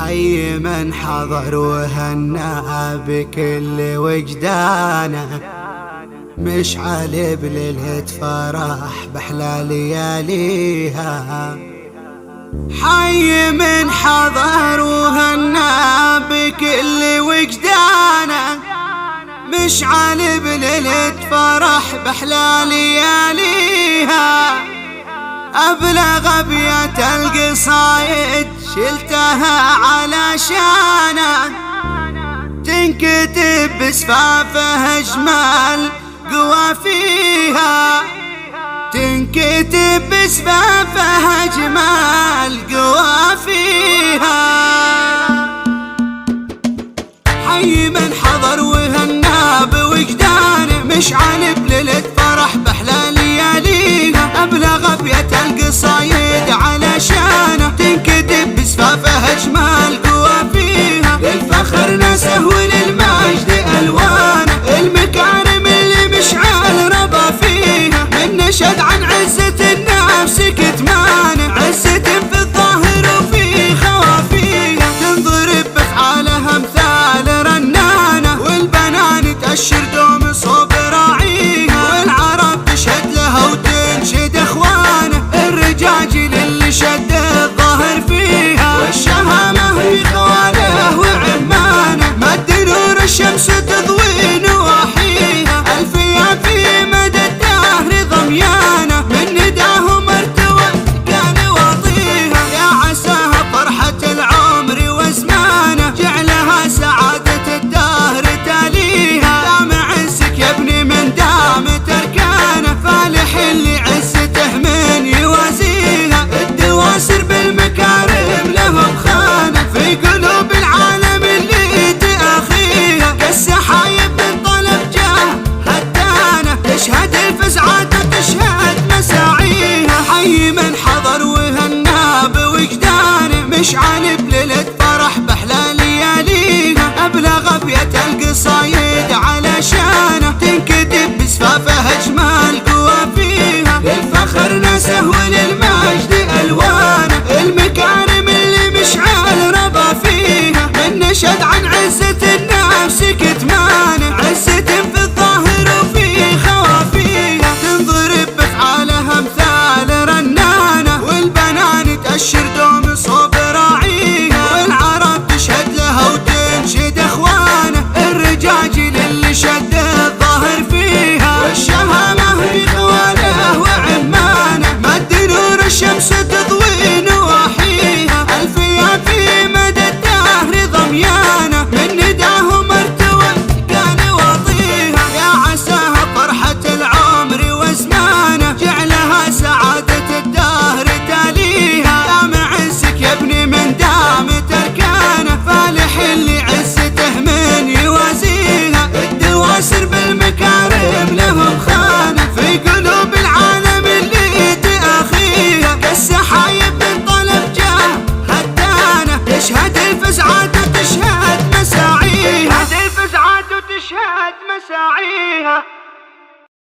حي من حضر وهنا بكل وجدانه، مشعل بليلة فرح بأحلى لياليها. حي من حضر وهنا بكل وجدانه، مشعل بليلة فرح بأحلى لياليها. أبلغ أبيات القصايد شلتها علشانه، تنكتب بسفافه أجمل قوافيها، تنكتب بسفافه أجمل قوافيها. حي من حضر وهنا بوجدانه، مشعل بليلة فرح بأحلى لياليها. أبلغ أبيات القصايد علشانه، تنكتب بسفافه أجمل قوافيها. للفخر ناسه وللمجد ألوانه، المكارم اللي مشعل ربى فيها. من نشد عن عزة النفس كتمانه، عزة في الظاهر وفي خوافيها. تنضرب بأفعالها أمثال رنانه، والبنان تأشر دوم صوب راعيها. والعرب تشهد لها وتنشد اخوانه، الرجاجيل اللي شد الظاهر فيها. والشهامة في خواله وعمانه، مد نور الشمس تضوي نواحيها. الفيا في مدى الدهر ضميانه، من نداهم ارتوى كان واطيها. يا عساها فرحة العمر وزمانه، جعلها سعادة الدهر تاليها. دام عزك يا ابني من دام تركانه، فالح اللي عزته من يوازيها. الدواسر بالمكارم لهم خانه، في قلوب العالم اللي تأخيها. كالسحايب من طلب جاه هدانه، تشهد الفزعات وتشهد مساعيها. حي من حضر وهنا بوجدانه، مشعل